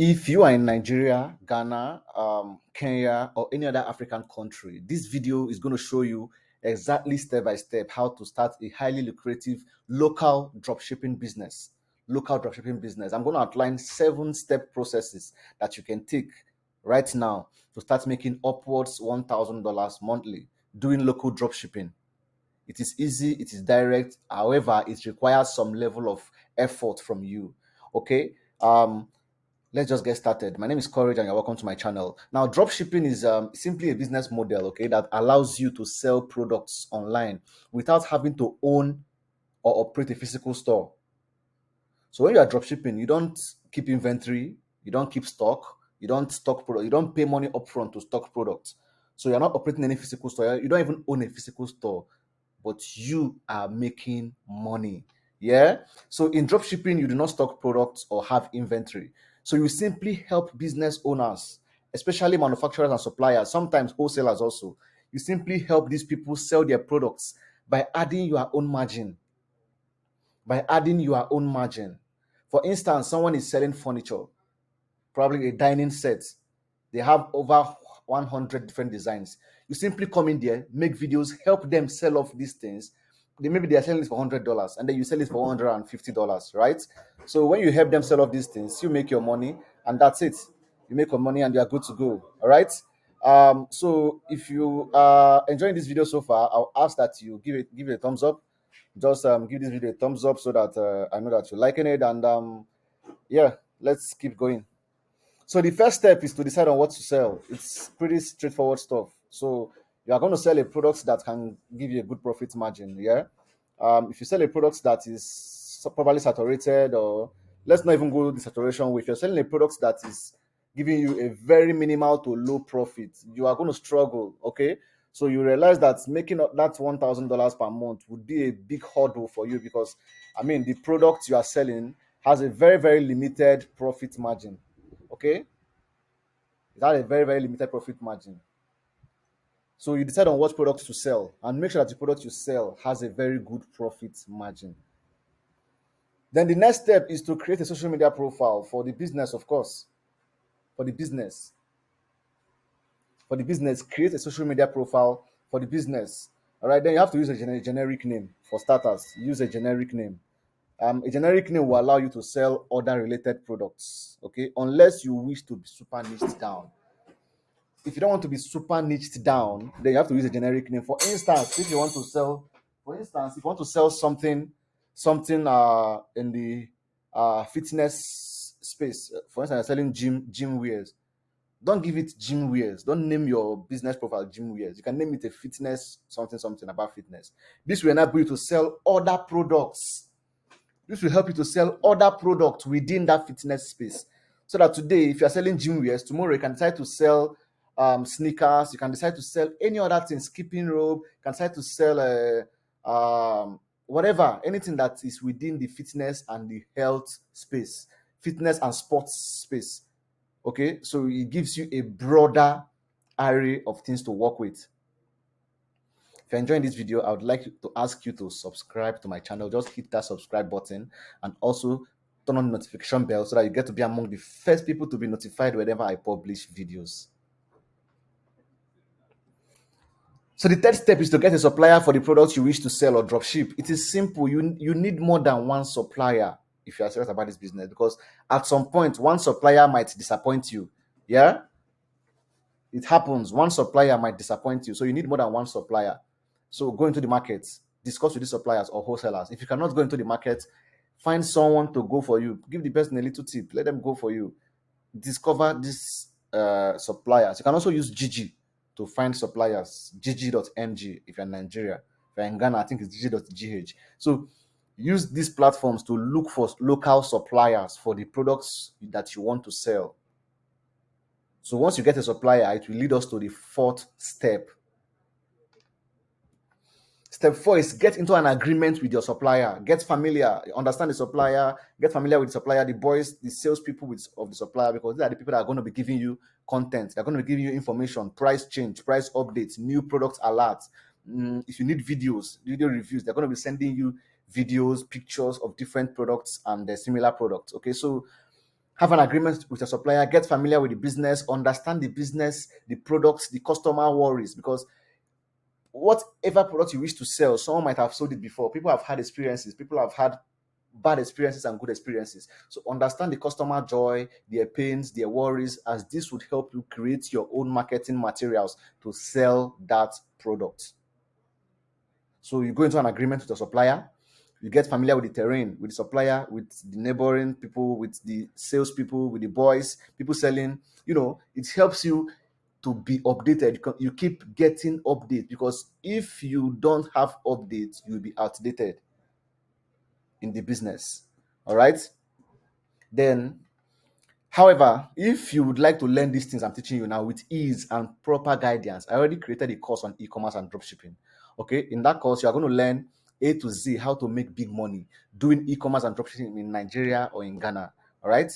If you are in Nigeria, Ghana, Kenya, or any other African country, this video is going to show you exactly step by step how to start a highly lucrative local dropshipping business. Local dropshipping business. I'm going to outline 7-step processes that you can take right now to start making upwards $1,000 monthly doing local dropshipping. It is easy, it is direct. However, it requires some level of effort from you. Okay. Let's just get started. My name is Courage and you're welcome to my channel. Now, dropshipping is simply a business model, okay, that allows you to sell products online without having to own or operate a physical store. So when you are dropshipping, you don't keep inventory, you don't keep stock, you don't stock product, you don't pay money upfront to stock products. So you're not operating any physical store. You don't even own a physical store, but you are making money. Yeah. So in dropshipping, you do not stock products or have inventory. So you simply help business owners, especially manufacturers and suppliers, sometimes wholesalers also. You simply help these people sell their products by adding your own margin. By adding your own margin. For instance, someone is selling furniture, probably a dining set. They have over 100 different designs. You simply come in there, make videos, help them sell off these things. Maybe they are selling it for $100 and then you sell it for $150, right? So when you help them sell off these things, you make your money and that's it. You make your money and you are good to go. All right. So if you are enjoying this video so far, I'll ask that you give it a thumbs up. Just give this video a thumbs up so that I know that you're liking it. And yeah, let's keep going. So the first step is to decide on what to sell. It's pretty straightforward stuff. So you are going to sell a product that can give you a good profit margin. Yeah. If you sell a product that is probably saturated, or let's not even go the saturation way. If you're selling a product that is giving you a very minimal to low profit, you are going to struggle. Okay. So you realize that making up that $1,000 per month would be a big hurdle for you because, I mean, the product you are selling has a very, very limited profit margin. Okay, it has a very, very limited profit margin. So you decide on what products to sell and make sure that the product you sell has a very good profit margin. Then the next step is to create a social media profile for the business, of course. For the business. For the business, create a social media profile for the business. All right, then you have to use a generic name for starters. Use a generic name. A generic name will allow you to sell other related products, okay, unless you wish to be super niched down. If you don't want to be super niched down, then you have to use a generic name. For instance, if you want to sell, something in the fitness space. For instance, you're selling gym wears. Don't give it gym wears. Don't name your business profile gym wears. You can name it a fitness something about fitness. This will enable you to sell other products. This will help you to sell other products within that fitness space. So that today, if you're selling gym wears, tomorrow you can decide to sell sneakers, you can decide to sell any other thing, skipping rope, you can decide to sell whatever, anything that is within the fitness and the health space, fitness and sports space. Okay, so it gives you a broader array of things to work with. If you're enjoying this video, I would like to ask you to subscribe to my channel. Just hit that subscribe button and also turn on the notification bell so that you get to be among the first people to be notified whenever I publish videos. So the third step is to get a supplier for the products you wish to sell or drop ship. It is simple. You need more than one supplier if you are serious about this business, because at some point, one supplier might disappoint you. Yeah, it happens. One supplier might disappoint you. So you need more than one supplier. So go into the market, discuss with the suppliers or wholesalers. If you cannot go into the market, find someone to go for you. Give the person a little tip. Let them go for you. Discover these suppliers. You can also use Gigi to find suppliers. Gigi.ng if you're in Nigeria. If you're in Ghana, I think it's Gigi.gh. So use these platforms to look for local suppliers for the products that you want to sell. So once you get a supplier, it will lead us to the fourth step. Step 4 is get into an agreement with your supplier. Get familiar, understand the supplier, get familiar with the supplier, the boys, the salespeople of the supplier, because they are the people that are going to be giving you content. They're going to be giving you information, price change, price updates, new product alerts. If you need videos, video reviews, they're going to be sending you videos, pictures of different products and their similar products. Okay, so Have an agreement with a supplier, get familiar with the business, understand the business, the products, the customer worries, because whatever product you wish to sell, someone might have sold it before. People have had experiences, people have had bad experiences and good experiences. So understand the customer joy, their pains, their worries, as this would help you create your own marketing materials to sell that product. So you go into an agreement with the supplier, you get familiar with the terrain, with the supplier, with the neighboring people, with the salespeople, with the boys, people selling. It helps you to be updated. You keep getting updates, because if you don't have updates, you'll be outdated in the business. All right. Then, however, if you would like to learn these things I'm teaching you now with ease and proper guidance, I already created a course on e-commerce and dropshipping. Okay, in that course, you are going to learn A to Z how to make big money doing e-commerce and dropshipping in Nigeria or in Ghana. All right.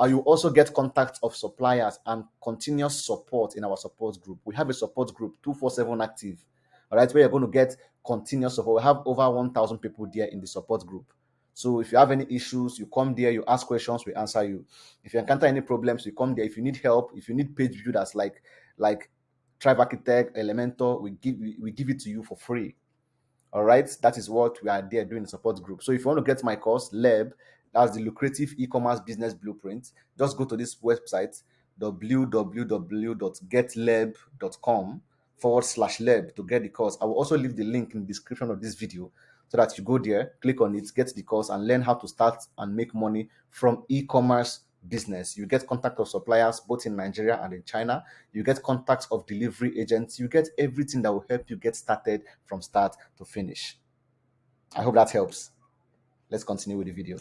You also get contacts of suppliers and continuous support in our support group. We have a support group 247 active. All right, where you're going to get continuous support. We have over 1,000 people there in the support group. So if you have any issues, you come there, you ask questions, we answer you. If you encounter any problems, you come there. If you need help, if you need page builders like Tribe Architect, Elementor, we give it to you for free. All right, that is what we are there doing, the support group. So if you want to get my course, LEB, that's the Lucrative E-commerce Business Blueprint, just go to this website, www.getleb.com/leb, to get the course. I will also leave the link in the description of this video, so that you go there, click on it, get the course, and learn how to start and make money from e-commerce business. You get contact of suppliers both in Nigeria and in China. You get contacts of delivery agents. You get everything that will help you get started from start to finish. I hope that helps. Let's continue with the video.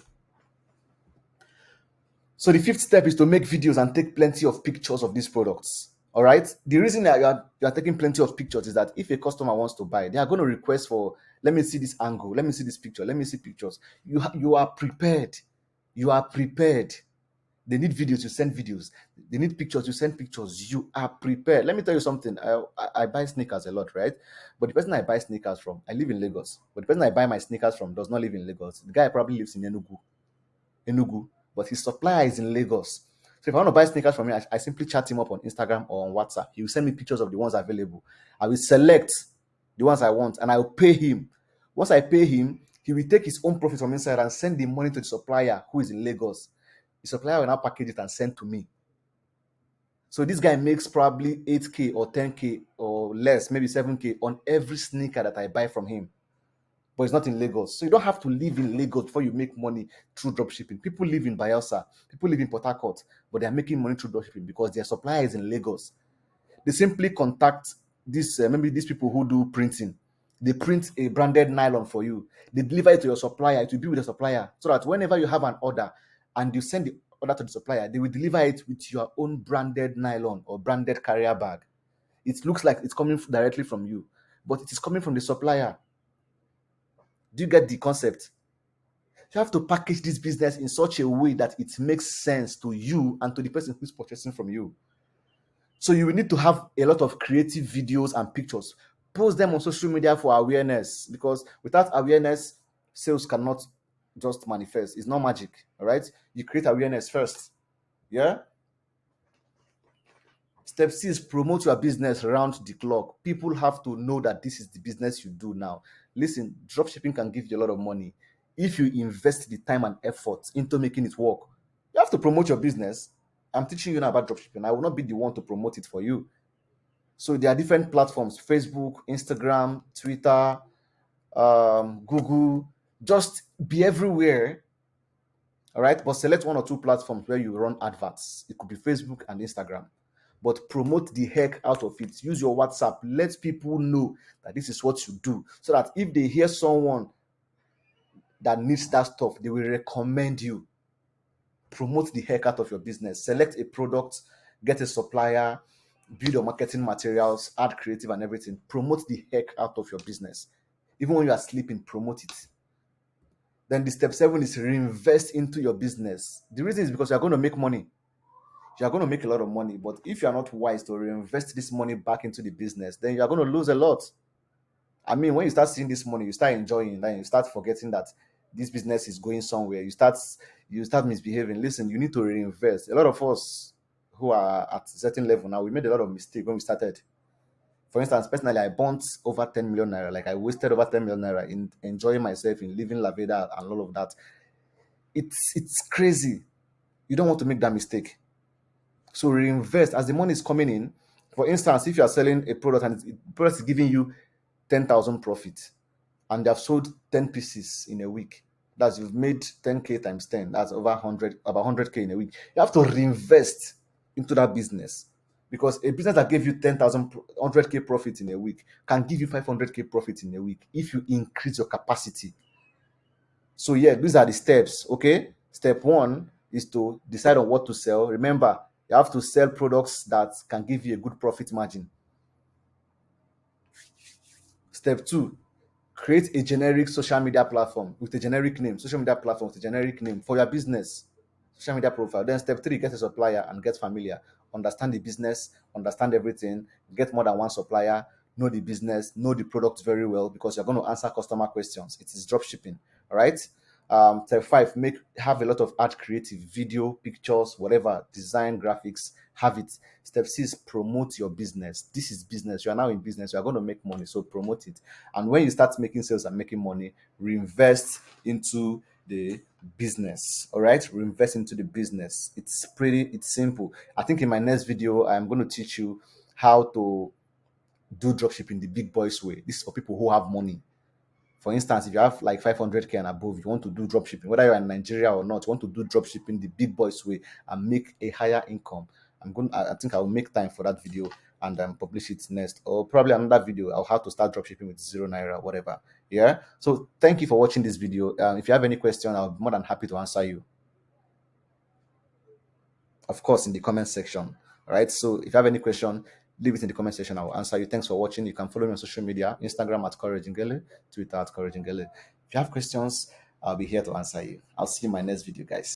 So the fifth step is to make videos and take plenty of pictures of these products. All right. The reason that you are taking plenty of pictures is that if a customer wants to buy, they are going to request for, let me see this angle, let me see this picture, let me see pictures. You are prepared. You are prepared. They need videos, you send videos. They need pictures, you send pictures. You are prepared. Let me tell you something. I buy sneakers a lot, right? But the person I buy sneakers from, I live in Lagos. But the person I buy my sneakers from does not live in Lagos. The guy probably lives in Enugu, but his supplier is in Lagos. So if I want to buy sneakers from him, I simply chat him up on Instagram or on WhatsApp. He will send me pictures of the ones available. I will select the ones I want, and I will pay him. Once I pay him, he will take his own profit from inside and send the money to the supplier who is in Lagos. The supplier will now package it and send to me. So this guy makes probably 8K or 10K or less, maybe 7K on every sneaker that I buy from him. But it's not in Lagos. So you don't have to live in Lagos before you make money through dropshipping. People live in Bayelsa, people live in Port Harcourt, but they are making money through dropshipping because their supplier is in Lagos. They simply contact maybe these people who do printing. They print a branded nylon for you. They deliver it to your supplier. It will be with the supplier, so that whenever you have an order and you send the order to the supplier, they will deliver it with your own branded nylon or branded carrier bag. It looks like it's coming directly from you, but it is coming from the supplier. Do you get the concept? You have to package this business in such a way that it makes sense to you and to the person who's purchasing from you. So you will need to have a lot of creative videos and pictures. Post them on social media for awareness, because without awareness, sales cannot just manifest. It's not magic. All right. You create awareness first. Yeah. Step C is promote your business around the clock. People have to know that this is the business you do now. Listen, dropshipping can give you a lot of money if you invest the time and effort into making it work. You have to promote your business. I'm teaching you now about dropshipping. I will not be the one to promote it for you. So there are different platforms: Facebook, Instagram, Twitter, Google. Just be everywhere. All right. But select one or two platforms where you run adverts. It could be Facebook and Instagram. But promote the heck out of it. Use your WhatsApp. Let people know that this is what you do, so that if they hear someone that needs that stuff, they will recommend you. Promote the heck out of your business. Select a product, get a supplier, build your marketing materials, add creative and everything. Promote the heck out of your business. Even when you are sleeping, promote it. Then the step 7 is reinvest into your business. The reason is because you are going to make money. You are going to make a lot of money, but if you are not wise to reinvest this money back into the business, then you are going to lose a lot. I mean, when you start seeing this money, you start enjoying, then you start forgetting that this business is going somewhere, you start misbehaving. Listen, you need to reinvest. A lot of us who are at a certain level now, we made a lot of mistakes when we started. For instance, personally, I burnt over 10 million naira. Like I wasted over 10 million naira in enjoying myself, in living La Vida and all of that. It's crazy. You don't want to make that mistake. So reinvest as the money is coming in. For instance, if you are selling a product and the product is giving you 10,000 profit, and they have sold 10 pieces in a week, that's you've made 10k times 10. That's over 100, about 100k in a week. You have to reinvest into that business, because a business that gave you 10,000 100k profit in a week can give you 500k profit in a week if you increase your capacity. So yeah, these are the steps. Okay, step one is to decide on what to sell. Remember, you have to sell products that can give you a good profit margin. Step two, create a generic social media platform with a generic name. Social media platform with a generic name for your business. Social media profile. Then step three, get a supplier and get familiar. Understand the business, understand everything, get more than one supplier, know the business, know the product very well, because you're going to answer customer questions. It is drop shipping. All right. Step five, have a lot of art creative, video, pictures, whatever, design, graphics, have it. Step six, promote your business. This is business. You are now in business. You are going to make money, so promote it. And when you start making sales and making money, reinvest into the business. All right, reinvest into the business. It's simple. I think in my next video, I'm going to teach you how to do dropshipping the big boys way. This is for people who have money. For instance, if you have like 500k and above, you want to do drop shipping, whether you're in Nigeria or not, you want to do drop shipping the big boys way and make a higher income. I think I'll make time for that video and publish it next, or probably another video. I'll have to start drop shipping with 0 naira, whatever. Yeah. So thank you for watching this video. If you have any question, I'll be more than happy to answer you. Of course, in the comment section. All right. So if you have any question, leave it in the comment section. I will answer you. Thanks for watching. You can follow me on social media: Instagram at Courage Ngele, Twitter at Courage Ngele. If you have questions, I'll be here to answer you. I'll see you in my next video, guys.